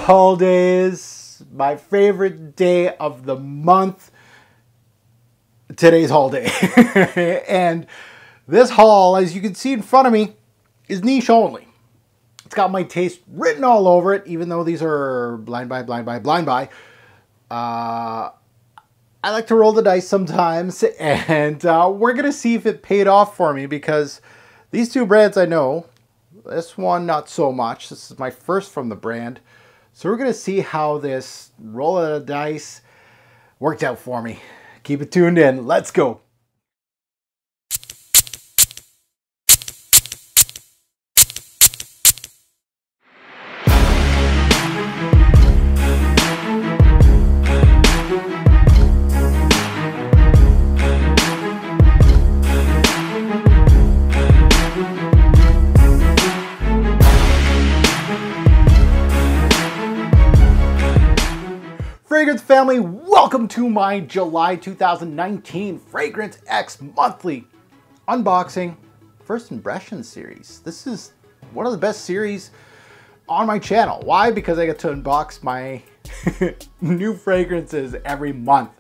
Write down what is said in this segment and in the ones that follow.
holidays, my favorite day of the month. Today's haul day. And this haul, as you can see in front of me, is niche only. It's got my taste written all over it, even though these are blind buy. I like to roll the dice sometimes, and we're going to see if it paid off for me, because these two brands I know, this one not so much. This is my first from the brand. So we're going to see how this roll of the dice worked out for me. Keep it tuned in. Let's go. Fragrance family, welcome to my July 2019 FragranceX monthly unboxing first impressions series. This is one of the best series on my channel. Why? Because I get to unbox my new fragrances every month.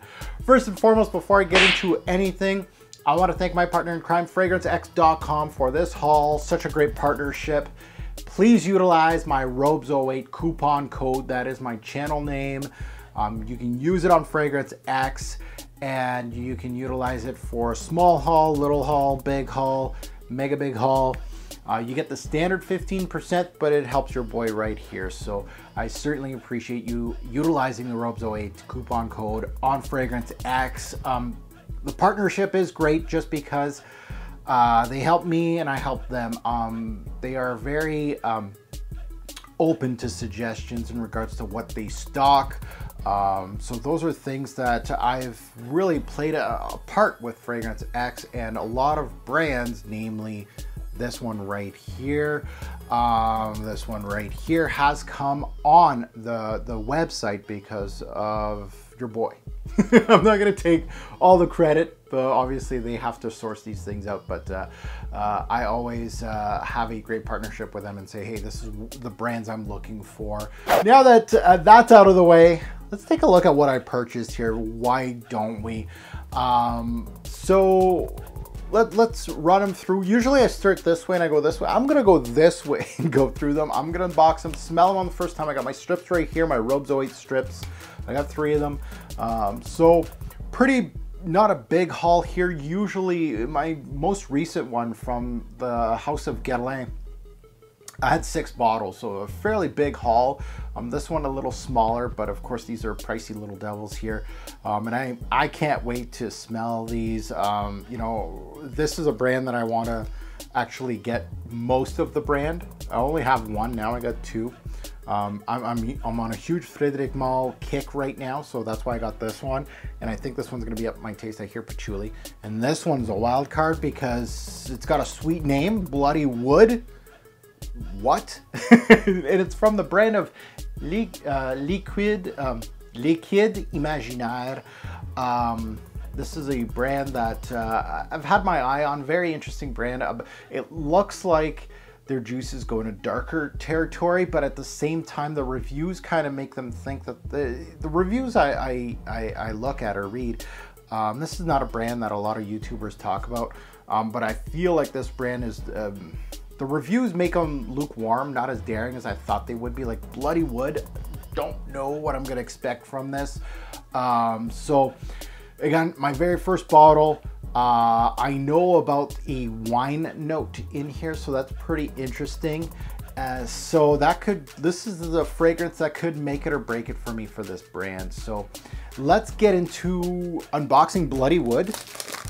First and foremost, before I get into anything, I want to thank my partner in crime, FragranceX.com, for this haul. Such a great partnership. Please utilize my Robes08 coupon code. That is my channel name. You can use it on FragranceX, and you can utilize it for small haul, little haul, big haul, mega big haul. You get the standard 15%, but it helps your boy right here. So I certainly appreciate you utilizing the Robes08 coupon code on FragranceX. The partnership is great just because they help me and I help them. They are very open to suggestions in regards to what they stock. So those are things that I've really played a part with FragranceX, and a lot of brands, namely this one right here, has come on the website because of your boy. I'm not going to take all the credit, but obviously they have to source these things out, but I always have a great partnership with them and say, hey, this is the brands I'm looking for. Now that that's out of the way, let's take a look at what I purchased here. Why don't we? So let's run them through. Usually I start this way and I go this way. I'm gonna go this way and go through them. I'm gonna unbox them, smell them on the first time. I got my strips right here, my Robes08 strips. I got 3 of them. So pretty, not a big haul here. Usually my most recent one from the House of Guerlain, I had 6 bottles, so a fairly big haul. This one a little smaller, but of course these are pricey little devils here. And I can't wait to smell these. You know, this is a brand that I want to actually get most of the brand. I only have one now, I got 2. I'm on a huge Frédéric Malle kick right now, so that's why I got this one. And I think this one's gonna be up my taste. I hear patchouli. And this one's a wild card because it's got a sweet name, Bloody Wood. What? And it's from the brand of Liquide Imaginaire. This is a brand that I've had my eye on. Very interesting brand. It looks like their juices go in a darker territory, but at the same time, the reviews kind of make them think that the reviews I look at or read, this is not a brand that a lot of YouTubers talk about, but I feel like this brand is, the reviews make them lukewarm, not as daring as I thought they would be. Like Bloody Wood, don't know what I'm gonna expect from this. So again, my very first bottle, I know about a wine note in here, so that's pretty interesting. So this is the fragrance that could make it or break it for me for this brand. So let's get into unboxing Bloody Wood,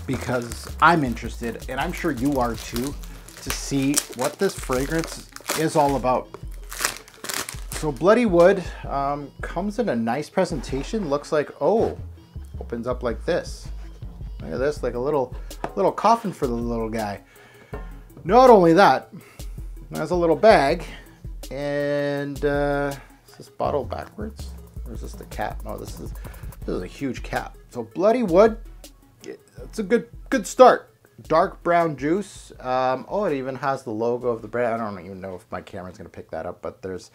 because I'm interested, and I'm sure you are too, to see what this fragrance is all about. So Bloody Wood comes in a nice presentation. Looks like, oh, opens up like this. Look at this, like a little coffin for the little guy. Not only that, there's a little bag, and is this bottle backwards? Or is this the cap? No, this is a huge cap. So Bloody Wood, it's a good start. Dark brown juice. Oh, it even has the logo of the brand. I don't even know if my camera's gonna pick that up, but there's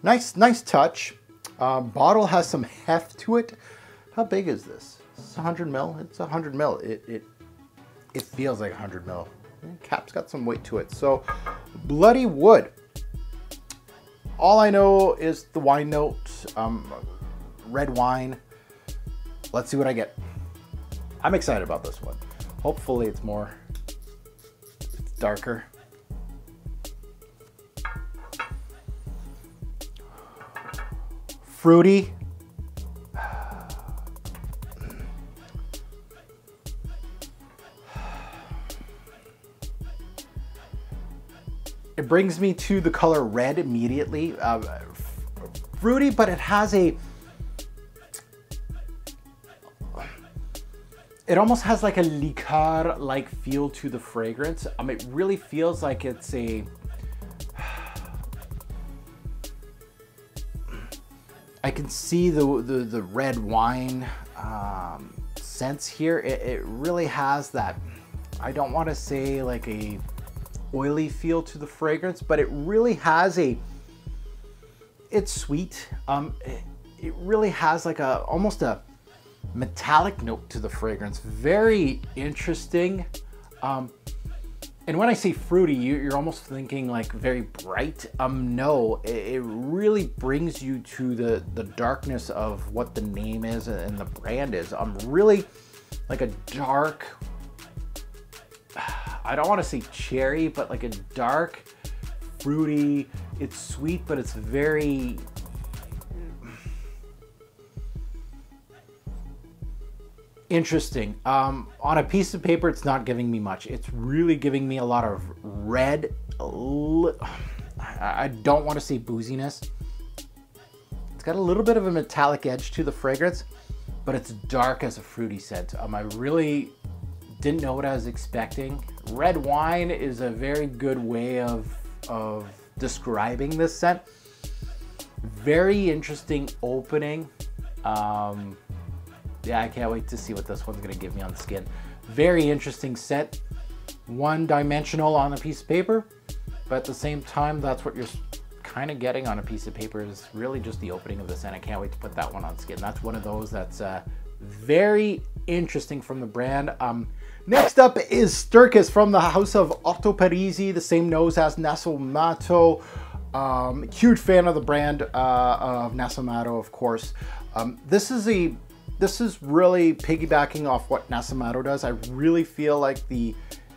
Nice touch. Bottle has some heft to it. How big is this? This is 100 mil. It's 100 mil. It feels like 100 mil. Cap's got some weight to it. So, bloody wood. All I know is the wine note, red wine. Let's see what I get. I'm excited about this one. Hopefully it's darker. Fruity. It brings me to the color red immediately. Fruity, but it has it almost has like a liqueur-like feel to the fragrance. It really feels like it's I can see the red wine scents here. It really has that, I don't want to say like a oily feel to the fragrance, but it really has it's sweet. It really has like almost a metallic note to the fragrance. Very interesting. And when I say fruity, you're almost thinking like very bright. No, it really brings you to the darkness of what the name is and the brand is. Really like a dark, I don't want to say cherry, but like a dark, fruity. It's sweet, but it's very interesting. On a piece of paper, it's not giving me much. It's really giving me a lot of red. I don't want to say booziness. It's got a little bit of a metallic edge to the fragrance, but it's dark as a fruity scent. I really didn't know what I was expecting. Red wine is a very good way of describing this scent. Very interesting opening. Yeah, I can't wait to see what this one's gonna give me on the skin. Very interesting scent. One-dimensional on a piece of paper, but at the same time, that's what you're kind of getting on a piece of paper, is really just the opening of the scent. I can't wait to put that one on skin. That's one of those that's very interesting from the brand. Next up is Sturkis from the house of Otto Parisi, the same nose as Nasomatto. Huge fan of the brand of Nasomatto, of course. This is really piggybacking off what Nasomatto does. I really feel like the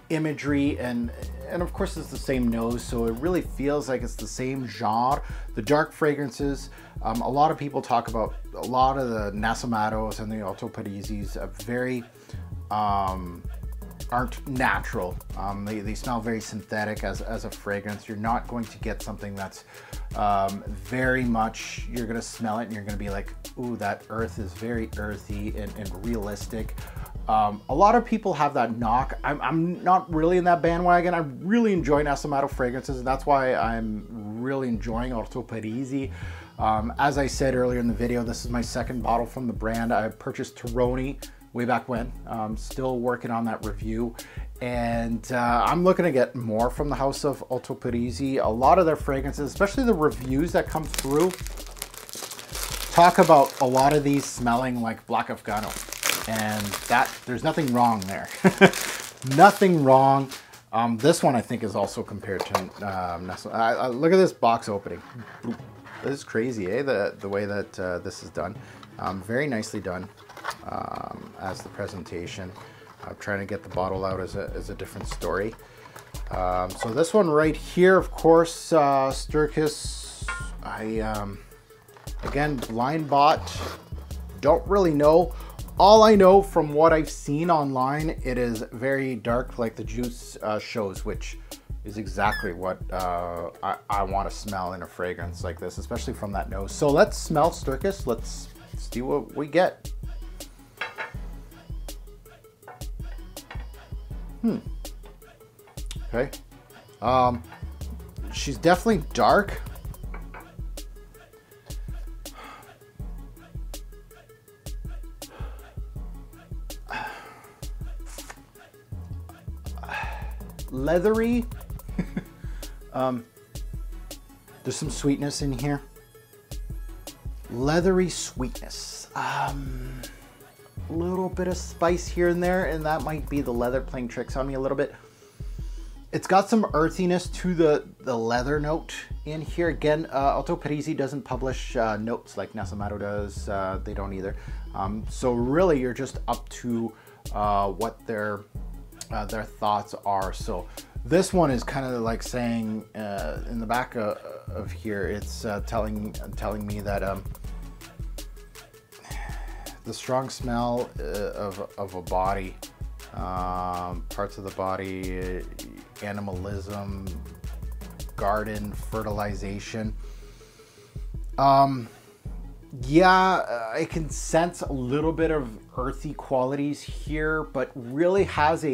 imagery and of course it's the same nose, so it really feels like it's the same genre. The dark fragrances, a lot of people talk about a lot of the Nasomattos and the Otto Parisis very aren't natural. They smell very synthetic as a fragrance. You're not going to get something that's very much, you're gonna smell it and you're gonna be like, ooh, that earth is very earthy and realistic. A lot of people have that knock. I'm not really in that bandwagon. I really enjoy Nasomatto fragrances, and that's why I'm really enjoying Otto Parisi. As I said earlier in the video, this is my second bottle from the brand. I purchased Toroni way back when. Still working on that review, and I'm looking to get more from the house of Otto Parisi. A lot of their fragrances, especially the reviews that come through, talk about a lot of these smelling like Black Afghano, and that there's nothing wrong there. Nothing wrong. This one I think is also compared to look at this box opening. This is crazy, eh? The way that this is done. Very nicely done. As the presentation. I'm trying to get the bottle out as a different story. So this one right here, of course, Sturkis. Again, blind bought. Don't really know. All I know from what I've seen online, it is very dark, like the juice shows, which is exactly what I want to smell in a fragrance like this, especially from that nose. So let's smell Sturkis. Let's see what we get. Okay. She's definitely dark. Leathery. There's some sweetness in here. leathery sweetness. Little bit of spice here and there, and that might be the leather playing tricks on me a little bit. It's got some earthiness to the leather note in here. Again, Alto Parisi doesn't publish notes like Nasamaro does. They don't either. So really, you're just up to what their thoughts are. So this one is kind of like saying in the back of here, it's telling me that the strong smell of a body, parts of the body, animalism, garden, fertilization. Yeah, I can sense a little bit of earthy qualities here, but really has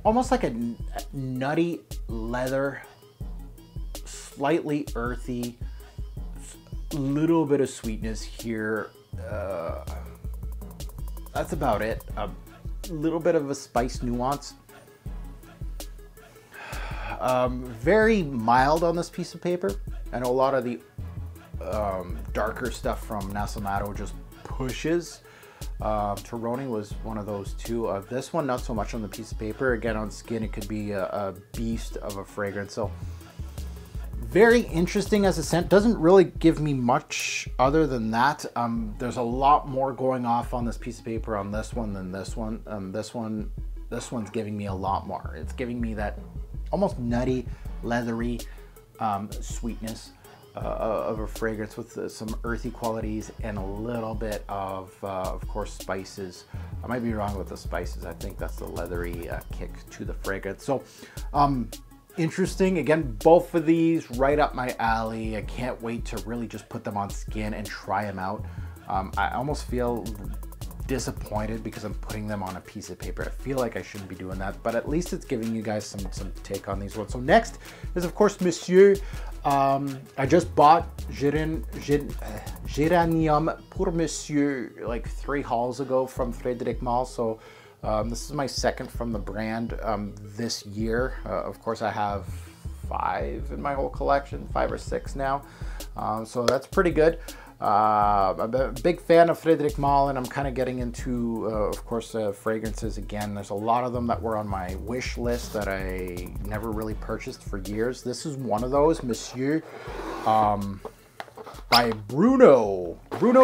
almost like a nutty leather, slightly earthy, little bit of sweetness here. That's about it. A little bit of a spice nuance. Very mild on this piece of paper. I know a lot of the darker stuff from Nasamaro just pushes. Toroni was one of those too. This one, not so much on the piece of paper. Again, on skin, it could be a beast of a fragrance. So very interesting as a scent. Doesn't really give me much other than that. There's a lot more going off on this piece of paper on this one than this one. This one's giving me a lot more. It's giving me that almost nutty, leathery sweetness of a fragrance with some earthy qualities and a little bit of course, spices. I might be wrong with the spices. I think that's the leathery kick to the fragrance. So, interesting. Again, both of these right up my alley. I can't wait to really just put them on skin and try them out. I almost feel disappointed because I'm putting them on a piece of paper. I feel like I shouldn't be doing that, but at least it's giving you guys some take on these ones. So next is, of course, Monsieur. I just bought Géranium pour Monsieur like 3 hauls ago from Frédéric Malle. So this is my second from the brand this year. Of course, I have 5 in my whole collection, 5 or 6 now. So that's pretty good. I'm a big fan of Frédéric Malle, and I'm kind of getting into, of course, fragrances again. There's a lot of them that were on my wish list that I never really purchased for years. This is one of those, Monsieur, by Bruno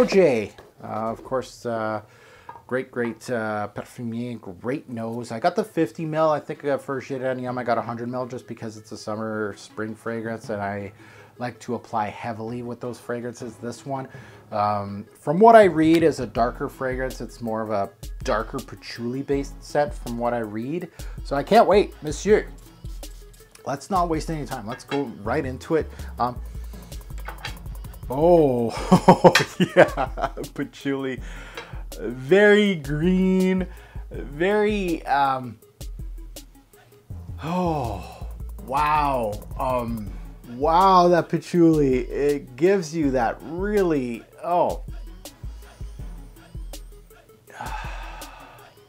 J. Of course, great perfumier, great nose. I got the 50 ml. I think for Géranium I got 100 ml just because it's a summer spring fragrance, and I like to apply heavily with those fragrances. This one, from what I read, is a darker fragrance. It's more of a darker patchouli based scent from what I read. So I can't wait, Monsieur. Let's not waste any time. Let's go right into it. Oh, yeah, patchouli. Very green, very, oh, wow. Wow, that patchouli, it gives you that really, oh.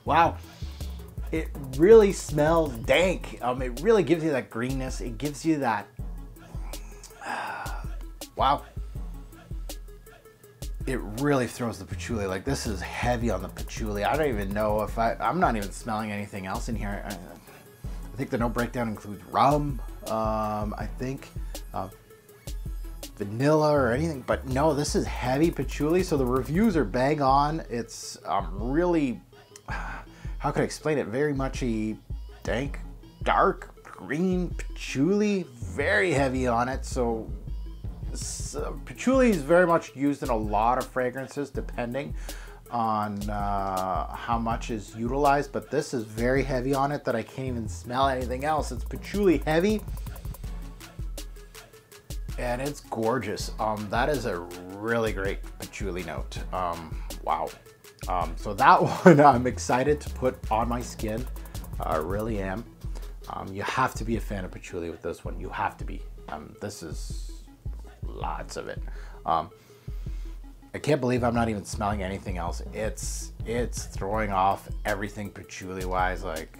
Wow, it really smells dank. It really gives you that greenness. It gives you that, wow. It really throws the patchouli. Like, this is heavy on the patchouli. I don't even know if I'm not even smelling anything else in here. I think the note breakdown includes rum, I think, vanilla or anything, but no, this is heavy patchouli. So the reviews are bang on. It's really, how could I explain it? Very much a dank, dark green patchouli, very heavy on it. So patchouli is very much used in a lot of fragrances depending on how much is utilized, but this is very heavy on it that I can't even smell anything else. It's patchouli heavy and it's gorgeous. That is a really great patchouli note. Wow. So that one I'm excited to put on my skin. I really am. You have to be a fan of patchouli with this one. You have to be. This is lots of it. I can't believe I'm not even smelling anything else. It's throwing off everything patchouli wise. Like,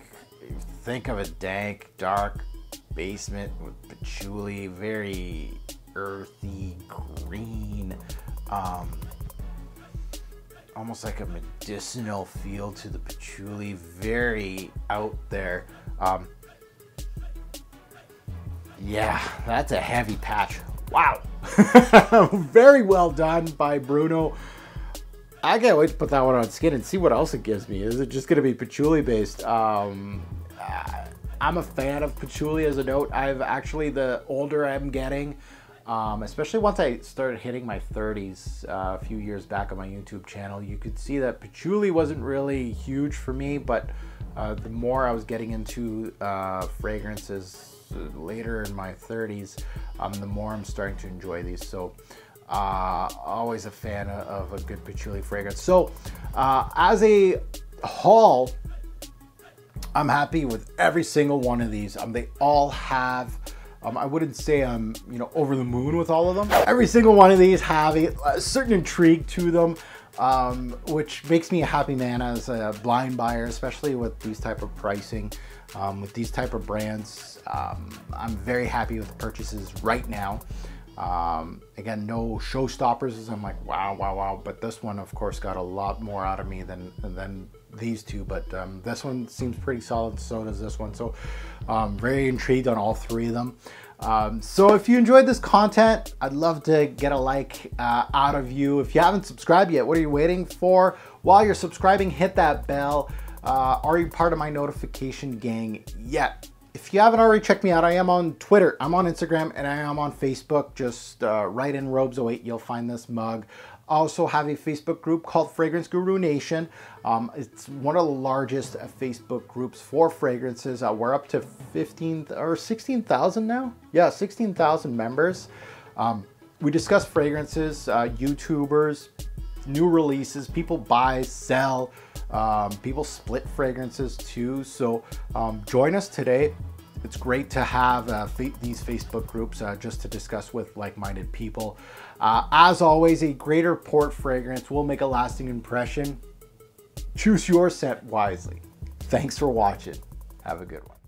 think of a dank, dark basement with patchouli, very earthy green, almost like a medicinal feel to the patchouli, very out there. Yeah, that's a heavy patch. Wow. Very well done by Bruno. I can't wait to put that one on skin and see what else it gives me. Is it just going to be patchouli based? I'm a fan of patchouli as a note. I've actually, the older I'm getting, especially once I started hitting my 30s a few years back on my YouTube channel, you could see that patchouli wasn't really huge for me, but the more I was getting into fragrances later in my 30s, the more I'm starting to enjoy these. So always a fan of a good patchouli fragrance. So as a haul, I'm happy with every single one of these. They all have, I wouldn't say I'm over the moon with all of them. Every single one of these have a certain intrigue to them, which makes me a happy man as a blind buyer, especially with these type of pricing, with these type of brands. I'm very happy with the purchases right now. Again, no showstoppers. I'm like, wow, wow, wow. But this one, of course, got a lot more out of me than these two. But this one seems pretty solid. So does this one. So very intrigued on all three of them. So if you enjoyed this content, I'd love to get a like out of you. If you haven't subscribed yet, what are you waiting for? While you're subscribing, hit that bell. Are you part of my notification gang yet? If you haven't already checked me out, I am on Twitter, I'm on Instagram, and I am on Facebook. Just write in Robes08, you'll find this mug. I also have a Facebook group called Fragrance Guru Nation. It's one of the largest Facebook groups for fragrances. We're up to 15 or 16,000 now. Yeah, 16,000 members. We discuss fragrances, YouTubers, new releases, people buy, sell, people split fragrances too. So join us today. It's great to have these Facebook groups just to discuss with like-minded people. As always, a greater port fragrance will make a lasting impression. Choose your scent wisely. Thanks for watching. Have a good one.